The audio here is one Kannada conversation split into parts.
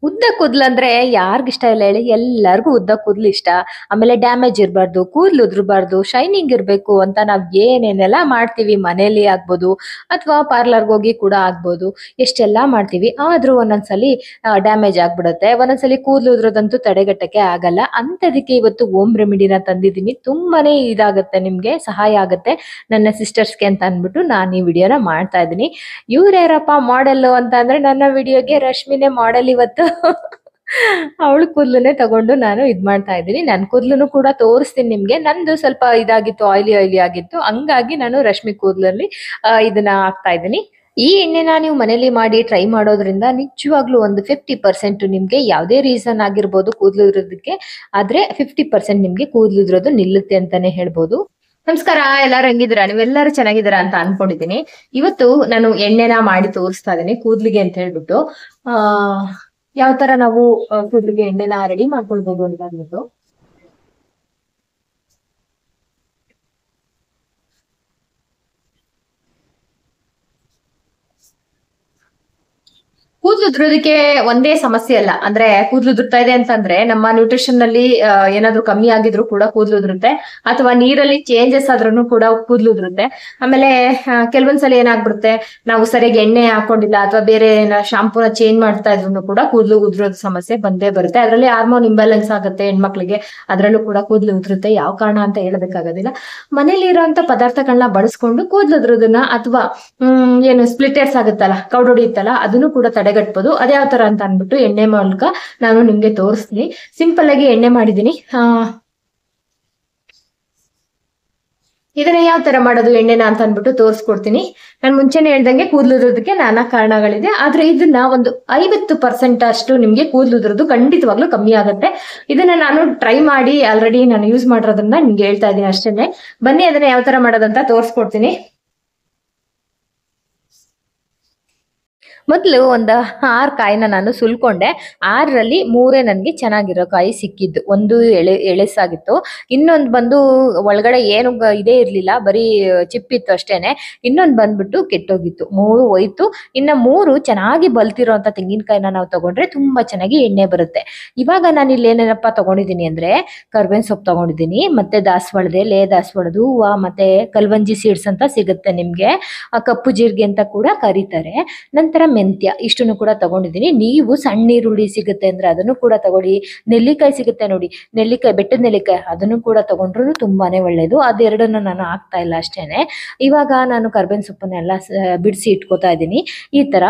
ಉದ್ದ ಕೂದ್ಲಂದ್ರೆ ಯಾರಿಗಿಷ್ಟ ಇಲ್ಲ ಹೇಳಿ? ಎಲ್ಲರಿಗೂ ಉದ್ದ ಕೂದ್ಲು ಇಷ್ಟ. ಆಮೇಲೆ ಡ್ಯಾಮೇಜ್ ಇರಬಾರ್ದು, ಕೂದ್ಲು ಉದುರಬಾರ್ದು, ಶೈನಿಂಗ್ ಇರಬೇಕು ಅಂತ ನಾವ್ ಏನೇನೆಲ್ಲ ಮಾಡ್ತೀವಿ ಮನೇಲಿ ಆಗ್ಬೋದು ಅಥವಾ ಪಾರ್ಲರ್ಗೆ ಹೋಗಿ ಕೂಡ ಆಗ್ಬೋದು. ಎಷ್ಟೆಲ್ಲಾ ಮಾಡ್ತೀವಿ, ಆದ್ರೂ ಒಂದೊಂದ್ಸಲಿ ಡ್ಯಾಮೇಜ್ ಆಗ್ಬಿಡುತ್ತೆ. ಒಂದೊಂದ್ಸಲಿ ಕೂದ್ಲು ಉದುರೋದಂತೂ ತಡೆಗಟ್ಟಕ್ಕೆ ಆಗಲ್ಲ. ಅಂತದಕ್ಕೆ ಇವತ್ತು ಹೋಮ್ ರೆಮಿಡಿನ ತಂದಿದ್ದೀನಿ. ತುಂಬಾನೇ ಇದಾಗುತ್ತೆ, ನಿಮ್ಗೆ ಸಹಾಯ ಆಗುತ್ತೆ ನನ್ನ ಸಿಸ್ಟರ್ಸ್ಗೆ ಅಂತ ಅಂದ್ಬಿಟ್ಟು ನಾನು ಈ ವಿಡಿಯೋನ ಮಾಡ್ತಾ ಇದ್ದೀನಿ. ಇವ್ರ್ಯಾರಪ್ಪ ಮಾಡೆಲ್ ಅಂತ ಅಂದ್ರೆ ನನ್ನ ವಿಡಿಯೋಗೆ ರಶ್ಮಿನೇ ಮಾಡೆಲ್ ಇವತ್ತು. ಅವಳು ಕೂದ್ಲನ್ನೇ ತಗೊಂಡು ನಾನು ಇದ್ ಮಾಡ್ತಾ ಇದ್ದೀನಿ. ನನ್ ಕೂದ್ಲನ್ನು ಕೂಡ ತೋರಿಸ್ತೀನಿ ನಿಮ್ಗೆ. ನಂದು ಸ್ವಲ್ಪ ಇದಾಗಿತ್ತು, ಆಯಿಲಿ ಆಯಿಲಿ ಆಗಿತ್ತು, ಹಂಗಾಗಿ ನಾನು ರಶ್ಮಿ ಕೂದ್ಲಲ್ಲಿ ಇದನ್ನ ಹಾಕ್ತಾ ಇದ್ದೀನಿ. ಈ ಎಣ್ಣೆನ ನೀವು ಮನೇಲಿ ಮಾಡಿ ಟ್ರೈ ಮಾಡೋದ್ರಿಂದ ನಿಜವಾಗ್ಲೂ ಒಂದು 50% ನಿಮ್ಗೆ ಯಾವುದೇ ರೀಸನ್ ಆಗಿರ್ಬೋದು ಕೂದಲು ಉದುರೋದಕ್ಕೆ, ಆದ್ರೆ 50% ನಿಮ್ಗೆ ಕೂದಲು ಉದುರೋದು ನಿಲ್ಲುತ್ತೆ ಅಂತಾನೆ ಹೇಳ್ಬೋದು. ನಮಸ್ಕಾರ, ಎಲ್ಲಾರು ಹೆಂಗಿದ್ದೀರಾ? ನೀವೆಲ್ಲರೂ ಚೆನ್ನಾಗಿದ್ದೀರಾ ಅಂತ ಅನ್ಕೊಂಡಿದ್ದೀನಿ. ಇವತ್ತು ನಾನು ಎಣ್ಣೆನ ಮಾಡಿ ತೋರಿಸ್ತಾ ಇದ್ದೀನಿ ಕೂದ್ಲಿಗೆ ಅಂತ ಹೇಳ್ಬಿಟ್ಟು. ಯಾವ ತರ ನಾವು ಕೂದ್ಲಿಗೆ ಎಣ್ಣೆನ ರೆಡಿ ಮಾಡ್ಕೊಳ್ಬಹುದು ಅಂತ ಅಂದ್ಬಿಟ್ಟು. ಕೂದ್ಲು ಉದ್ರೋದಕ್ಕೆ ಒಂದೇ ಸಮಸ್ಯೆ ಅಲ್ಲ. ಅಂದ್ರೆ ಕೂದ್ಲು ಉದುರ್ತಾ ಇದೆ ಅಂತಂದ್ರೆ ನಮ್ಮ ನ್ಯೂಟ್ರಿಷನ್ ನಲ್ಲಿ ಏನಾದ್ರು ಕಮ್ಮಿ ಆಗಿದ್ರು ಕೂಡ ಕೂದ್ಲು ಉದುರುತ್ತೆ, ಅಥವಾ ನೀರಲ್ಲಿ ಚೇಂಜಸ್ ಆದ್ರೂ ಕೂಡ ಕೂದ್ಲು ಉದುರುತ್ತೆ. ಆಮೇಲೆ ಕೆಲವೊಂದ್ಸಲ ಏನಾಗ್ಬಿಡುತ್ತೆ, ನಾವು ಸರಿಯಾಗಿ ಎಣ್ಣೆ ಹಾಕೊಂಡಿಲ್ಲ ಅಥವಾ ಬೇರೆ ಶಾಂಪೂನ ಚೇಂಜ್ ಮಾಡ್ತಾ ಇದ್ರು ಕೂಡ ಕೂದ್ಲು ಉದುರೋದ್ ಸಮಸ್ಯೆ ಬಂದೇ ಬರುತ್ತೆ. ಅದರಲ್ಲಿ ಹಾರ್ಮೋನ್ ಇಂಬ್ಯಾಲೆನ್ಸ್ ಆಗುತ್ತೆ ಹೆಣ್ಮಕ್ಳಿಗೆ, ಅದ್ರಲ್ಲೂ ಕೂಡ ಕೂದ್ಲು ಉದುರುತ್ತೆ. ಯಾವ ಕಾರಣ ಅಂತ ಹೇಳಬೇಕಾಗೋದಿಲ್ಲ. ಮನೇಲಿ ಇರೋಂತ ಪದಾರ್ಥಗಳನ್ನ ಬಳಸ್ಕೊಂಡು ಕೂದ್ಲು ಉದುರೋದನ್ನ ಅಥವಾ ಏನು ಸ್ಪ್ಲಿಟರ್ಸ್ ಆಗುತ್ತಲ್ಲ, ಕೌಡೊಡಿಯುತ್ತಲ್ಲ, ಅದನ್ನು ಕೂಡ ತಡೆಗಟ್ಬೋದು. ಅದ್ಯಾವ ತರ ಅಂತ ಅಂದ್ಬಿಟ್ಟು ಎಣ್ಣೆ ಮೂಲಕ ನಾನು ನಿಮ್ಗೆ ತೋರಿಸ್ತೀನಿ. ಸಿಂಪಲ್ ಆಗಿ ಎಣ್ಣೆ ಮಾಡಿದೀನಿ. ಇದನ್ನ ಯಾವ ತರ ಮಾಡೋದು ಎಣ್ಣೆನ ಅಂತ ಅಂದ್ಬಿಟ್ಟು ತೋರಿಸ್ಕೊಡ್ತೀನಿ. ನಾನು ಮುಂಚೆನೆ ಹೇಳ್ದಂಗೆ ಕೂದಲು ಉದುರೋದಕ್ಕೆ ನಾನಾ ಕಾರಣಗಳಿದೆ, ಆದ್ರೆ ಇದನ್ನ ಒಂದು 50% ಅಷ್ಟು ನಿಮ್ಗೆ ಕೂದಲು ಉದುರೋದು ಖಂಡಿತವಾಗ್ಲೂ ಕಮ್ಮಿ ಆಗುತ್ತೆ. ಇದನ್ನ ನಾನು ಟ್ರೈ ಮಾಡಿ ಆಲ್ರೆಡಿ ನಾನು ಯೂಸ್ ಮಾಡಿರೋದ್ರಿಂದ ನಿಮ್ಗೆ ಹೇಳ್ತಾ ಇದ್ದೀನಿ ಅಷ್ಟೇನೆ. ಬನ್ನಿ ಅದನ್ನ ಯಾವ ತರ ಮಾಡೋದಂತ ತೋರಿಸ್ಕೊಡ್ತೀನಿ. ಮೊದಲು ಒಂದು 6 ಕಾಯಿನ ನಾನು ಸುಲ್ಕೊಂಡೆ. 6ರಲ್ಲಿ 3 ನನಗೆ ಚೆನ್ನಾಗಿರೋ ಕಾಯಿ ಸಿಕ್ಕಿದ್ದು. ಒಂದು ಎಳೆಸಾಗಿತ್ತು, ಇನ್ನೊಂದು ಬಂದು ಒಳಗಡೆ ಏನು ಇದೇ ಇರ್ಲಿಲ್ಲ, ಬರೀ ಚಿಪ್ಪಿತ್ತು ಅಷ್ಟೇನೆ. ಇನ್ನೊಂದು ಬಂದ್ಬಿಟ್ಟು ಕೆಟ್ಟೋಗಿತ್ತು. 3 ಹೋಯ್ತು. ಇನ್ನ 3 ಚೆನ್ನಾಗಿ ಬಲ್ತಿರೋ ಅಂತ ತೆಂಗಿನಕಾಯಿನ ನಾವು ತಗೊಂಡ್ರೆ ತುಂಬಾ ಚೆನ್ನಾಗಿ ಎಣ್ಣೆ ಬರುತ್ತೆ. ಇವಾಗ ನಾನು ಇಲ್ಲಿ ಏನೇನಪ್ಪ ತಗೊಂಡಿದ್ದೀನಿ ಅಂದ್ರೆ, ಕರ್ಬೇವಿನ ಸೊಪ್ಪು ತಗೊಂಡಿದ್ದೀನಿ, ಮತ್ತೆ ದಾಸವಾಳದ ಎಲೆ, ದಾಸವಾಳದ ಹೂವು, ಮತ್ತೆ ಕಲ್ವಂಜಿ ಸೀಡ್ಸ್ ಅಂತ ಸಿಗುತ್ತೆ ನಿಮ್ಗೆ, ಕಪ್ಪು ಜೀರಿಗೆ ಅಂತ ಕೂಡ ಕರೀತಾರೆ. ನಂತರ ಮೆಂತ್ಯ, ಇಷ್ಟನ್ನು ಕೂಡ ತಗೊಂಡಿದ್ದೀನಿ. ನೀವು ಸಣ್ಣ ಈರುಳ್ಳಿ ಸಿಗುತ್ತೆ ಅಂದ್ರೆ ಅದನ್ನು ಕೂಡ ತಗೊಳ್ಳಿ. ನೆಲ್ಲಿಕಾಯಿ ಸಿಗುತ್ತೆ ನೋಡಿ, ನೆಲ್ಲಿಕಾಯಿ, ಬೆಟ್ಟದ ನೆಲ್ಲಿಕಾಯಿ, ಅದನ್ನು ಕೂಡ ತಗೊಂಡ್ರು ತುಂಬಾನೇ ಒಳ್ಳೇದು. ಅದೆರಡನ್ನು ನಾನು ಹಾಕ್ತಾ ಇಲ್ಲ ಅಷ್ಟೇನೆ. ಇವಾಗ ನಾನು ಕರ್ಬೇವಿನ ಸೊಪ್ಪನ್ನೆಲ್ಲ ಬಿಡಿಸಿ ಇಟ್ಕೋತಾ ಇದ್ದೀನಿ. ಈ ತರ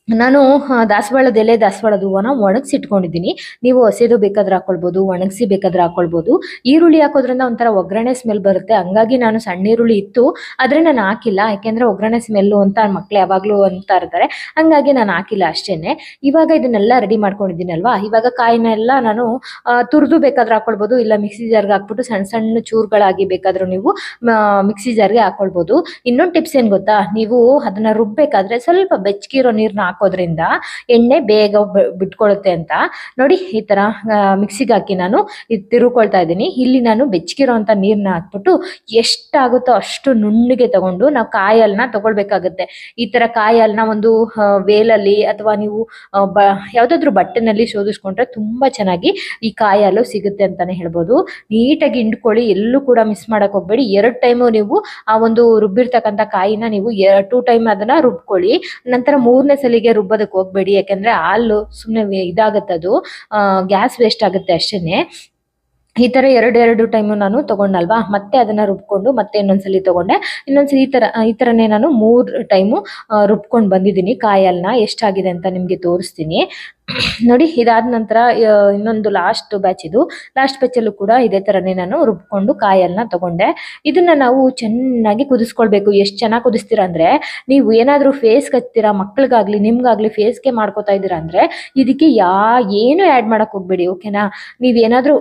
ನಾನು ದಾಸವಾಳದ ಎಲೆ, ದಾಸವಾಳದ ಹೂವನ ಒಣಗಿಸಿ ಇಟ್ಕೊಂಡಿದ್ದೀನಿ. ನೀವು ಹಸಿದು ಬೇಕಾದ್ರೆ ಹಾಕೊಳ್ಬೋದು, ಒಣಗಿಸಿ ಬೇಕಾದ್ರೆ ಹಾಕೊಳ್ಬೋದು. ಈರುಳ್ಳಿ ಹಾಕೋದ್ರಿಂದ ಒಂಥರ ಒಗ್ಗರಣೆ ಸ್ಮೆಲ್ ಬರುತ್ತೆ, ಹಂಗಾಗಿ ನಾನು ಸಣ್ಣ ಈರುಳ್ಳಿ ಇತ್ತು ಆದ್ರೆ ನಾನು ಹಾಕಿಲ್ಲ. ಯಾಕೆಂದ್ರೆ ಒಗ್ಗರಣೆ ಸ್ಮೆಲ್ಲು ಅಂತ ಮಕ್ಳು ಯಾವಾಗ್ಲೂ ಅಂತ ಇರ್ತಾರೆ, ಹಂಗಾಗಿ ನಾನು ಹಾಕಿಲ್ಲ ಅಷ್ಟೇನೆ. ಇವಾಗ ಇದನ್ನೆಲ್ಲ ರೆಡಿ ಮಾಡ್ಕೊಂಡಿದ್ದೀನಲ್ವಾ, ಇವಾಗ ಕಾಯಿನೆಲ್ಲ ನಾನು ತುರಿದು ಬೇಕಾದ್ರೆ ಹಾಕೊಳ್ಬೋದು, ಇಲ್ಲ ಮಿಕ್ಸಿ ಜಾರ್ಗೆ ಹಾಕ್ಬಿಟ್ಟು ಸಣ್ಣ ಸಣ್ಣ ಚೂರುಗಳಾಗಿ ಬೇಕಾದ್ರೂ ನೀವು ಮಿಕ್ಸಿ ಜಾರ್ಗೆ ಹಾಕೊಳ್ಬೋದು. ಇನ್ನೊಂದು ಟಿಪ್ಸ್ ಏನ್ ಗೊತ್ತಾ, ನೀವು ಅದನ್ನ ರುಬ್ಬೇಕಾದ್ರೆ ಸ್ವಲ್ಪ ಬೆಚ್ಚಗಿರೋ ನೀರ್ನ ಹಾಕೋದ್ರಿಂದ ಎಣ್ಣೆ ಬೇಗ ಬಿಟ್ಕೊಳ್ಳುತ್ತೆ ಅಂತ. ನೋಡಿ, ಈ ತರ ಮಿಕ್ಸಿಗೆ ಹಾಕಿ ನಾನು ತಿರುಕೊಳ್ತಾ ಇದ್ದೀನಿ. ಇಲ್ಲಿ ನಾನು ಬೆಚ್ಚಗಿರೋ ಅಂತ ನೀರ್ನ ಹಾಕ್ಬಿಟ್ಟು ಎಷ್ಟಾಗುತ್ತೋ ಅಷ್ಟು ನುಣ್ಣಗೆ ತಗೊಂಡು ನಾವು ಕಾಯಲ್ನ ತಗೊಳ್ಬೇಕಾಗತ್ತೆ. ಈ ತರ ಕಾಯಲ್ನ ಒಂದು ವೇಲಲ್ಲಿ ಅಥವಾ ನೀವು ಯಾವ್ದಾದ್ರು ಬಟ್ಟೆನಲ್ಲಿ ಶೋಧಿಸ್ಕೊಂಡ್ರೆ ತುಂಬಾ ಚೆನ್ನಾಗಿ ಈ ಕಾಯಿ ಹಾಲು ಸಿಗುತ್ತೆ ಅಂತಾನೆ ಹೇಳ್ಬೋದು. ನೀಟಾಗಿ ಹಿಂಡ್ಕೊಳ್ಳಿ, ಎಲ್ಲೂ ಕೂಡ ಮಿಸ್ ಮಾಡಕ್ ಹೋಗ್ಬೇಡಿ. 2 ಟೈಮು ನೀವು ಆ ಒಂದು ರುಬ್ಬಿರ್ತಕ್ಕಂಥ ಕಾಯಿನ ನೀವು 2 ಟೈಮ್ ಅದನ್ನ ರುಬ್ಕೊಳ್ಳಿ. ನಂತರ 3ನೇ ಸಲಿಗೆ ರುಬ್ಬೋದಕ್ಕೆ ಹೋಗ್ಬೇಡಿ, ಯಾಕಂದ್ರೆ ಹಾಲು ಸುಮ್ಮನೆ ಇದಾಗತ್ತೆ, ಅದು ಗ್ಯಾಸ್ ವೇಸ್ಟ್ ಆಗುತ್ತೆ ಅಷ್ಟೇನೆ. ಈ ತರ 2 ಟೈಮು ನಾನು ತಗೊಂಡಲ್ವಾ, ಮತ್ತೆ ಅದನ್ನ ರುಬ್ಕೊಂಡು ಮತ್ತೆ ಇನ್ನೊಂದ್ಸಲಿ ತಗೊಂಡೆ. ಇನ್ನೊಂದ್ಸಲಿ ಈ ತರನೇ ನಾನು 3 ಟೈಮು ರುಬ್ಕೊಂಡು ಬಂದಿದ್ದೀನಿ. ಕಾಯಲ್ನ ಎಷ್ಟಾಗಿದೆ ಅಂತ ನಿಮ್ಗೆ ತೋರಿಸ್ತೀನಿ. ನೋಡಿ, ಇದಾದ ನಂತರ ಇನ್ನೊಂದು ಲಾಸ್ಟ್ ಬ್ಯಾಚ್, ಇದು ಲಾಸ್ಟ್ ಬ್ಯಾಚಲ್ಲೂ ಕೂಡ ಇದೇ ತರನೇ ನಾನು ರುಬ್ಕೊಂಡು ಕಾಯಲ್ನ ತಗೊಂಡೆ. ಇದನ್ನ ನಾವು ಚೆನ್ನಾಗಿ ಕುದಿಸ್ಕೊಳ್ಬೇಕು. ಎಷ್ಟು ಚೆನ್ನಾಗಿ ಕುದಿಸ್ತೀರಾ ಅಂದ್ರೆ, ನೀವು ಏನಾದ್ರೂ ಫೇಸ್ಗೆ ಹಚ್ತೀರಾ, ಮಕ್ಳಿಗಾಗ್ಲಿ ನಿಮ್ಗಾಗ್ಲಿ ಫೇಸ್ಗೆ ಮಾಡ್ಕೋತಾ ಇದ್ದೀರಾ ಅಂದ್ರೆ ಇದಕ್ಕೆ ಏನು ಆ್ಯಡ್ ಮಾಡಕ್ ಹೋಗ್ಬೇಡಿ, ಓಕೆನಾ? ನೀವೇನಾದ್ರೂ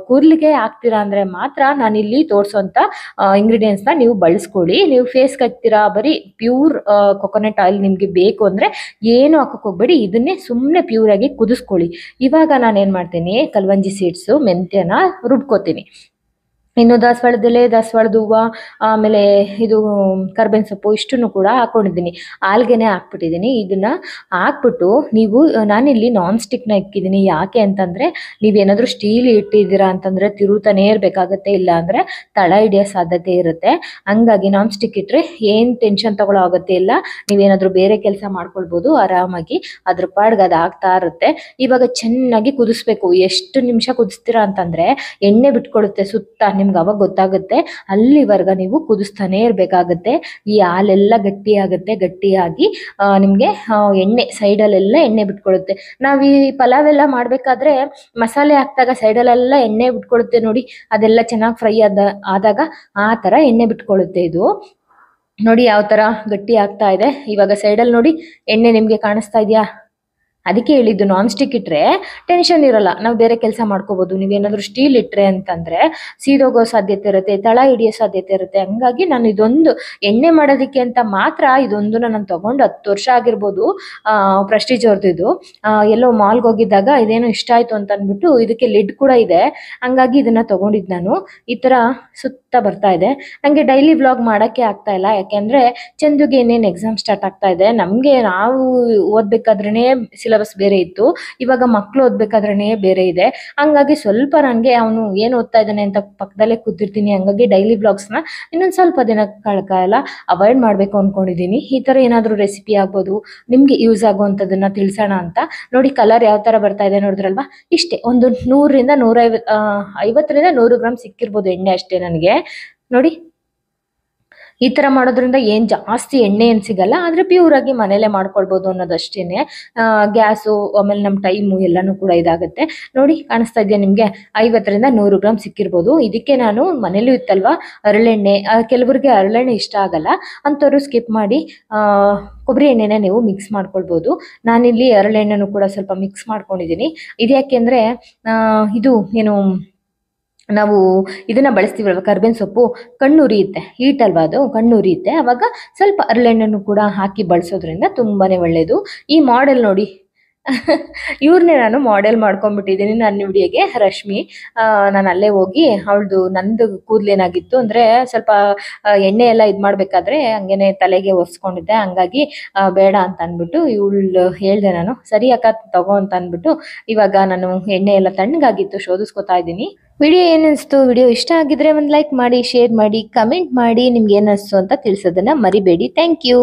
ಕೂದಲಿಗೆ ಹಾಕ್ತೀರಾ ಅಂದ್ರೆ ಮಾತ್ರ ನಾನಿಲ್ಲಿ ತೋರಿಸೋಂಥ ಇಂಗ್ರೀಡಿಯೆಂಟ್ಸ್ನ ನೀವು ಬಳಸ್ಕೊಳ್ಳಿ. ನೀವು ಫೇಸ್ಗೆ ಹಚ್ತೀರಾ, ಬರೀ ಪ್ಯೂರ್ ಕೊಕೊನಟ್ ಆಯಿಲ್ ನಿಮ್ಗೆ ಬೇಕು ಅಂದ್ರೆ ಏನು ಹಾಕಕ್ ಹೋಗ್ಬೇಡಿ, ಇದನ್ನೇ ಸುಮ್ಮನೆ ಪ್ಯೂರ್ ಆಗಿ ಕುದಿಸ್ಕೊಳ್ಳಿ. ಇವಾಗ ನಾನು ಏನ್ ಮಾಡ್ತೀನಿ, ಕಲ್ವಂಜಿ ಸೀಡ್ಸು, ಮೆಂತ್ಯನ ರುಬ್ಕೋತೀನಿ. ಇನ್ನು ದಾಸವಾಳದ ಎಲೆ, ದಾಸವಾಳದ ಹೂವು, ಆಮೇಲೆ ಇದು ಕರ್ಬೇವಿನ ಸೊಪ್ಪು ಇಷ್ಟನ್ನು ಕೂಡ ಹಾಕೊಂಡಿದ್ದೀನಿ. ಆಲ್ಗೆನೆ ಹಾಕ್ಬಿಟ್ಟಿದ್ದೀನಿ. ಇದನ್ನ ಹಾಕ್ಬಿಟ್ಟು ನೀವು ನಾನಿಲ್ಲಿ ನಾನ್ ಸ್ಟಿಕ್ನ ಇಕ್ಕಿದ್ದೀನಿ. ಯಾಕೆ ಅಂತಂದರೆ ನೀವೇನಾದರೂ ಸ್ಟೀಲ್ ಇಟ್ಟಿದ್ದೀರಾ ಅಂತಂದರೆ ತಿರುತಾನೇ ಇರಬೇಕಾಗತ್ತೆ, ಇಲ್ಲ ಅಂದರೆ ತಳ ಹಿಡಿಯೋ ಸಾಧ್ಯತೆ ಇರುತ್ತೆ. ಹಂಗಾಗಿ ನಾನ್ ಸ್ಟಿಕ್ ಇಟ್ಟರೆ ಏನು ಟೆನ್ಷನ್ ತಗೊಳ್ಳೋ ಅಗತ್ಯ ಇಲ್ಲ. ನೀವೇನಾದರೂ ಬೇರೆ ಕೆಲಸ ಮಾಡ್ಕೊಳ್ಬೋದು ಆರಾಮಾಗಿ, ಅದ್ರ ಪಾಡ್ಗೆ ಅದು ಆಗ್ತಾ ಇರುತ್ತೆ. ಇವಾಗ ಚೆನ್ನಾಗಿ ಕುದಿಸ್ಬೇಕು. ಎಷ್ಟು ನಿಮಿಷ ಕುದಿಸ್ತೀರಾ ಅಂತಂದರೆ ಎಣ್ಣೆ ಬಿಟ್ಕೊಡುತ್ತೆ ಸುತ್ತ, ನಿಮ್ಗೆ ಅವಾಗ ಗೊತ್ತಾಗುತ್ತೆ. ಅಲ್ಲಿವರೆಗೆ ನೀವು ಕುದಿಸ್ತಾನೆ ಇರಬೇಕಾಗತ್ತೆ. ಈ ಹಾಲೆಲ್ಲ ಗಟ್ಟಿಯಾಗಿ ನಿಮಗೆ ಎಣ್ಣೆ ಸೈಡಲ್ಲೆಲ್ಲ ಎಣ್ಣೆ ಬಿಟ್ಕೊಳುತ್ತೆ. ನಾವು ಈ ಪಲಾವ್ ಎಲ್ಲ ಮಾಡಬೇಕಾದ್ರೆ ಮಸಾಲೆ ಹಾಕಿದಾಗ ಸೈಡಲ್ಲೆಲ್ಲ ಎಣ್ಣೆ ಬಿಟ್ಕೊಳುತ್ತೆ ನೋಡಿ, ಅದೆಲ್ಲ ಚೆನ್ನಾಗಿ ಫ್ರೈ ಆದಾಗ ಆ ಥರ ಎಣ್ಣೆ ಬಿಟ್ಕೊಳುತ್ತೆ. ಇದು ನೋಡಿ ಯಾವ ಥರ ಗಟ್ಟಿ ಆಗ್ತಾ ಇದೆ. ಇವಾಗ ಸೈಡಲ್ಲಿ ನೋಡಿ ಎಣ್ಣೆ ನಿಮಗೆ ಕಾಣಿಸ್ತಾ ಇದೆಯಾ? ಅದಕ್ಕೆ ಹೇಳಿದ್ದು ನಾನ್ ಸ್ಟಿಕ್ ಇಟ್ಟರೆ ಟೆನ್ಷನ್ ಇರಲ್ಲ, ನಾವು ಬೇರೆ ಕೆಲಸ ಮಾಡ್ಕೋಬೋದು. ನೀವೇನಾದರೂ ಸ್ಟೀಲ್ ಇಟ್ಟರೆ ಅಂತಂದರೆ ಸೀದೋಗೋ ಸಾಧ್ಯತೆ ಇರುತ್ತೆ, ತಳ ಹಿಡಿಯೋ ಸಾಧ್ಯತೆ ಇರುತ್ತೆ. ಹಂಗಾಗಿ ನಾನು ಇದೊಂದು ಎಣ್ಣೆ ಮಾಡೋದಕ್ಕೆ ಅಂತ ಮಾತ್ರ ಇದೊಂದು ನಾನು ತೊಗೊಂಡು 10 ವರ್ಷ ಆಗಿರ್ಬೋದು. ಪ್ರೆಸ್ಟೀಜ್ ಅವ್ರದ್ದು. ಎಲ್ಲೋ ಮಾಲ್ಗೆ ಹೋಗಿದ್ದಾಗ ಇದೇನೋ ಇಷ್ಟ ಆಯಿತು ಅಂತ ಅಂದ್ಬಿಟ್ಟು ಇದಕ್ಕೆ ಲಿಡ್ ಕೂಡ ಇದೆ. ಹಂಗಾಗಿ ಇದನ್ನು ತೊಗೊಂಡಿದ್ದು ನಾನು. ಈ ಥರ ಸುತ್ತ ಬರ್ತಾ ಇದೆ. ನನಗೆ ಡೈಲಿ ವ್ಲಾಗ್ ಮಾಡೋಕ್ಕೆ ಆಗ್ತಾ ಇಲ್ಲ, ಯಾಕೆಂದರೆ ಚಂದುಗೆ ಇನ್ನೇನು ಎಕ್ಸಾಮ್ ಸ್ಟಾರ್ಟ್ ಆಗ್ತಾ ಇದೆ. ನಮಗೆ ನಾವು ಓದಬೇಕಾದ್ರೇ ಸಿಲೆಬಸ್ ಬೇರೆ ಇತ್ತು, ಇವಾಗ ಮಕ್ಕಳು ಓದಬೇಕಾದ್ರೇ ಬೇರೆ ಇದೆ. ಹಂಗಾಗಿ ಸ್ವಲ್ಪ ನನಗೆ ಅವನು ಏನು ಓದ್ತಾ ಇದ್ದಾನೆ ಅಂತ ಪಕ್ಕದಲ್ಲೇ ಕೂತಿರ್ತೀನಿ. ಹಂಗಾಗಿ ಡೈಲಿ ವ್ಲಾಗ್ಸ್ನ ಇನ್ನೊಂದು ಸ್ವಲ್ಪ ದಿನ ಕಳ್ಕಾಲ ಅವಾಯ್ಡ್ ಮಾಡಬೇಕು ಅಂದ್ಕೊಂಡಿದ್ದೀನಿ. ಈ ಥರ ಏನಾದರೂ ರೆಸಿಪಿ ಆಗ್ಬೋದು, ನಿಮಗೆ ಯೂಸ್ ಆಗುವಂಥದ್ದನ್ನು ತಿಳಿಸೋಣ ಅಂತ. ನೋಡಿ ಕಲರ್ ಯಾವ ಥರ ಬರ್ತಾ ಇದೆ ನೋಡಿದ್ರಲ್ವಾ? ಇಷ್ಟೇ, ಒಂದು 100ರಿಂದ 150 ಗ್ರಾಮ್ ಸಿಕ್ಕಿರ್ಬೋದು ಎಣ್ಣೆ ಅಷ್ಟೇ ನನಗೆ. ನೋಡಿ ಈ ಥರ ಮಾಡೋದ್ರಿಂದ ಏನು ಜಾಸ್ತಿ ಎಣ್ಣೆ ಏನು ಸಿಗಲ್ಲ, ಆದರೆ ಪ್ಯೂರಾಗಿ ಮನೇಲೇ ಮಾಡ್ಕೊಳ್ಬೋದು ಅನ್ನೋದಷ್ಟೇ. ಗ್ಯಾಸು ಆಮೇಲೆ ನಮ್ಮ ಟೈಮು ಎಲ್ಲನೂ ಕೂಡ ಇದಾಗುತ್ತೆ. ನೋಡಿ ಕಾಣಿಸ್ತಾ ಇದೆಯಾ ನಿಮಗೆ? 50ರಿಂದ 100 ಗ್ರಾಮ್ ಸಿಕ್ಕಿರ್ಬೋದು. ಇದಕ್ಕೆ ನಾನು ಮನೇಲೂ ಇತ್ತಲ್ವ ಹರಳೆಣ್ಣೆ, ಕೆಲವರಿಗೆ ಹರಳೆಣ್ಣೆ ಇಷ್ಟ ಆಗಲ್ಲ ಅಂಥವ್ರು ಸ್ಕಿಪ್ ಮಾಡಿ ಕೊಬ್ಬರಿ ಎಣ್ಣೆನ ನೀವು ಮಿಕ್ಸ್ ಮಾಡ್ಕೊಳ್ಬೋದು. ನಾನಿಲ್ಲಿ ಹರಳೆಣ್ಣೆನೂ ಕೂಡ ಸ್ವಲ್ಪ ಮಿಕ್ಸ್ ಮಾಡ್ಕೊಂಡಿದ್ದೀನಿ. ಇದು ಯಾಕೆಂದರೆ ಇದು ಏನು ನಾವು ಇದನ್ನು ಬಳಸ್ತೀವಲ್ವ ಕರ್ಬೇವಿನ ಸೊಪ್ಪು, ಕಣ್ಣು ಉರಿಯುತ್ತೆ, ಹೀಟಲ್ವ ಅದು, ಕಣ್ಣು ಉರಿಯುತ್ತೆ. ಆವಾಗ ಸ್ವಲ್ಪ ಹರಳೆಣ್ಣೆನೂ ಕೂಡ ಹಾಕಿ ಬಳಸೋದ್ರಿಂದ ತುಂಬಾ ಒಳ್ಳೆಯದು. ಈ ಮಾಡೆಲ್ ನೋಡಿ ಇವ್ರನ್ನೇ ನಾನು ಮಾಡೆಲ್ ಮಾಡ್ಕೊಂಡ್ಬಿಟ್ಟಿದ್ದೀನಿ ನನ್ನ ವಿಡಿಯೋಗೆ, ರಶ್ಮಿ. ನಾನು ಅಲ್ಲೇ ಹೋಗಿ ಅವಳದು ನಂದು ಕೂದಲೇನಾಗಿತ್ತು ಅಂದರೆ ಸ್ವಲ್ಪ ಎಣ್ಣೆ ಎಲ್ಲ ಇದು ಮಾಡಬೇಕಾದ್ರೆ ಹಂಗೇನೆ ತಲೆಗೆ ಒರೆಸ್ಕೊಂಡಿದ್ದೆ. ಹಂಗಾಗಿ ಬೇಡ ಅಂತ ಅಂದ್ಬಿಟ್ಟು ಇವಳು ಹೇಳಿದೆ ನಾನು, ಸರಿ ಅಕ್ಕ ತಗೋ ಅಂತ ಅಂದ್ಬಿಟ್ಟು ಇವಾಗ ನಾನು ಎಣ್ಣೆ ಎಲ್ಲ ತಣ್ಣಗಾಗಿತ್ತು ಶೋಧಿಸ್ಕೊತಾ ಇದ್ದೀನಿ. ವಿಡಿಯೋ ಏನಿಸ್ತು? ವಿಡಿಯೋ ಇಷ್ಟ ಆಗಿದ್ರೆ ಒಂದು ಲೈಕ್ ಮಾಡಿ, ಶೇರ್ ಮಾಡಿ, ಕಮೆಂಟ್ ಮಾಡಿ, ನಿಮ್ಗೆ ಏನಿಸ್ತು ಅಂತ ತಿಳಿಸೋದನ್ನು ಮರಿಬೇಡಿ. Thank you.